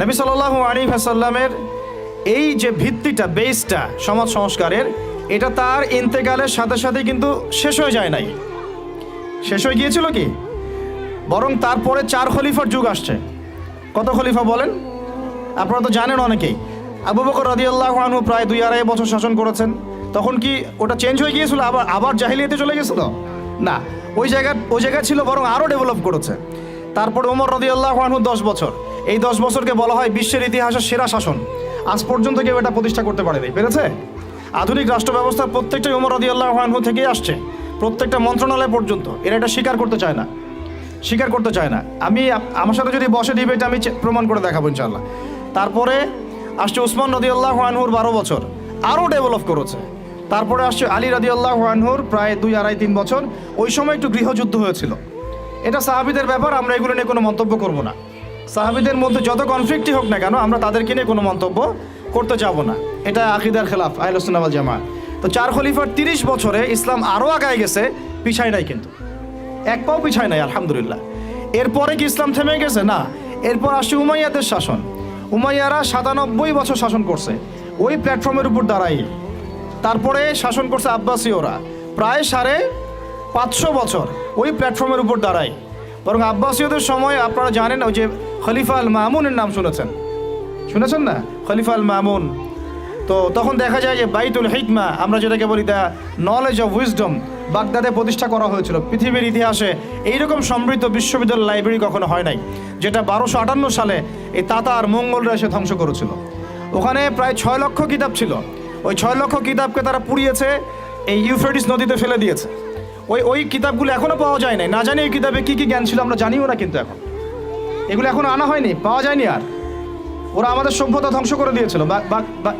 নবী সাল্লাল্লাহু আলাইহি ওয়াসাল্লামের এই যে ভিত্তিটা, বেসটা সমাজ সংস্কারের, এটা তার ইন্তেকালের সাথে সাথে কিন্তু শেষ হয়ে যায় নাই, শেষ হয়ে গিয়েছিল কি, বরং তারপরে 4 খলিফার যুগ আসছে। কত খলিফা বলেন? আপনারা তো জানেন অনেকেই। আবু বকর রাদিয়াল্লাহু আনহু প্রায় 2-2.5 বছর শাসন করেছেন। তখন কি ওটা চেঞ্জ হয়ে গিয়েছিল, আবার জাহিলিয়াতে চলে গেছিল? না, ওই জায়গা ছিল, বরং আরও ডেভেলপ করেছে। তারপরে ওমর রাদিয়াল্লাহু আনহু 10 বছর, এই 10 বছরকে বলা হয় বিশ্বের ইতিহাসের সেরা শাসন। আজ পর্যন্ত কেউ এটা প্রতিষ্ঠা করতে পারেনি, পেরেছে? আধুনিক রাষ্ট্র ব্যবস্থার প্রত্যেকটাই ওমর রাদিয়াল্লাহু আনহু থেকেই আসছে, প্রত্যেকটা মন্ত্রণালয় পর্যন্ত। এরা এটা স্বীকার করতে চায় না, স্বীকার করতে চায় না। আমার সাথে যদি বসে ডিবেট আমি প্রমাণ করে দেখাবো ইনশাআল্লাহ। তারপরে আসছে উসমান রাদিয়াল্লাহু আনহুর 12 বছর, আরও ডেভেলপ করেছে। তারপরে আসছে আলী রাদিয়াল্লাহু আনহুর প্রায় 2-2.5-3 বছর। ওই সময় একটু গৃহযুদ্ধ হয়েছিল। এটা সাহাবীদের ব্যাপার, আমরা এগুলো নিয়ে কোনো মন্তব্য করব না। সাহাবীদের মধ্যে যত কনফ্লিক্টই হোক না কেন, আমরা তাদেরকে নিয়ে কোনো মন্তব্য করতে যাব না। এটা আকীদার খেলাফ আহলুস সুন্নাহ ওয়াল জামাত। তো 4 খলিফার 30 বছরে ইসলাম আরও আগায় গেছে, পিছায় নাই, কিন্তু এক পাও পিছায় নাই, আলহামদুলিল্লাহ। এরপরে কি ইসলাম থেমে গেছে? না। এরপর আসছে উমাইয়াদের শাসন। উমাইয়ারা 97 বছর শাসন করছে ওই প্ল্যাটফর্মের উপর দাঁড়াই। তারপরে শাসন করছে আব্বাসীয়রা প্রায় 550 বছর ওই প্ল্যাটফর্মের উপর দাঁড়াই। বরং আব্বাসীয়দের সময় আপনারা জানেন, ওই যে খলিফা আল মামুনের নাম শুনেছেন না? খলিফা আল মামুন। তো তখন দেখা যায় যে বাইতুল হিকমা, আমরা যেটাকে বলি দ্য নলেজ অফ উইজডম, বাগদাদে প্রতিষ্ঠা করা হয়েছিল। পৃথিবীর ইতিহাসে এইরকম সমৃদ্ধ বিশ্ববিদ্যালয় লাইব্রেরি কখনো হয় নাই, যেটা 1258 সালে এই তাতার মঙ্গলরা এসে ধ্বংস করেছিল। ওখানে প্রায় 6 লক্ষ কিতাব ছিল। ওই 6 লক্ষ কিতাবকে তারা পুড়িয়েছে, এই ইউফ্রেটিস নদীতে ফেলে দিয়েছে। ওই কিতাবগুলো এখনও পাওয়া যায় নাই। না জানি এই কিতাবে কী কী জ্ঞান ছিল আমরা জানিও না, কিন্তু এগুলো এখনও আনা হয়নি, পাওয়া যায়নি। আর ওরা আমাদের সভ্যতা ধ্বংস করে দিয়েছিল।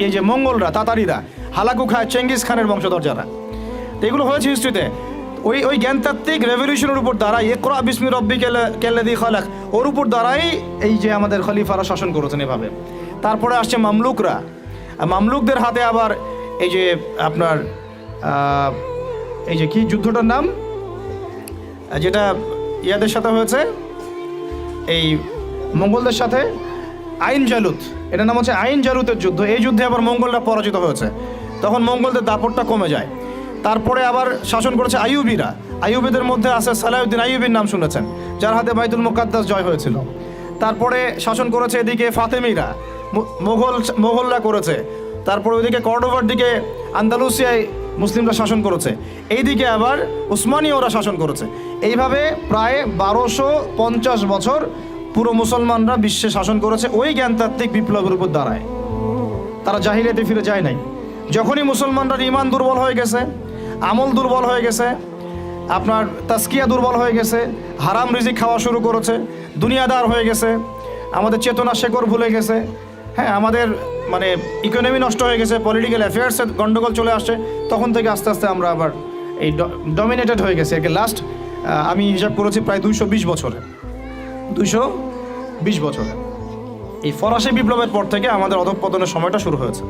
এই যে মঙ্গলরা, তাতারিরা, হালাকু খায়, চেঙ্গিস খানের বংশধর যারা, তো এগুলো হয়েছে হিস্ট্রিতে। ওই জ্ঞানতাত্ত্বিক রেভলিউশনের উপর দাঁড়াই, ইকরা বিসমি রব্বিকাল্লাযী খালাক, ওর উপর দাঁড়াই এই যে আমাদের খলিফারা শাসন করেছেন এভাবে। তারপরে আসছে মামলুকরা। মামলুকদের হাতে আবার এই যে আপনার এই যে কি যুদ্ধটার নাম, যেটা ইয়াদের সাথে হয়েছে, এই মঙ্গলদের সাথে, আইন জালুত, এটার নাম হচ্ছে আইন জালুতের যুদ্ধ। এই যুদ্ধে আবার মঙ্গলরা পরাজিত হয়েছে, তখন মঙ্গলদের দাপটটা কমে যায়। তারপরে আবার শাসন করেছে আইয়ুবীরা। আইয়ুবীদের মধ্যে আছে সালাউদ্দিন আইয়ুবীর নাম শুনেছেন, যার হাতে বাইতুল মুকাদ্দাস জয় হয়েছিল। তারপরে শাসন করেছে এদিকে ফাতেমিরা, মোগলরা করেছে। তারপরে ওইদিকে কর্ডোভার দিকে আন্দালুসিয়ায় মুসলিমরা শাসন করেছে, এইদিকে আবার উসমানীয়রা শাসন করেছে। এইভাবে প্রায় 1250 বছর পুরো মুসলমানরা বিশ্বে শাসন করেছে ওই জ্ঞানতাত্ত্বিক বিপ্লবের উপর দাঁড়ায়। তারা জাহিলিয়াতে ফিরে যায় নাই। যখনই মুসলমানরা ইমান দুর্বল হয়ে গেছে, আমল দুর্বল হয়ে গেছে, আপনার তাসকিয়া দুর্বল হয়ে গেছে, হারাম রিজিক খাওয়া শুরু করেছে, দুনিয়াদার হয়ে গেছে, আমাদের চেতনা শেকড় ভুলে গেছে, হ্যাঁ, আমাদের মানে ইকোনমি নষ্ট হয়ে গেছে, পলিটিক্যাল অ্যাফেয়ার্সের গন্ডগোল চলে আসছে, তখন থেকে আস্তে আস্তে আমরা আবার এই ডমিনেটেড হয়ে গেছে। একে লাস্ট আমি হিসাব করেছি প্রায় 220 বছরে, 220 বছরে এই ফরাসি বিপ্লবের পর থেকে আমাদের অধঃপতনের সময়টা শুরু হয়েছে।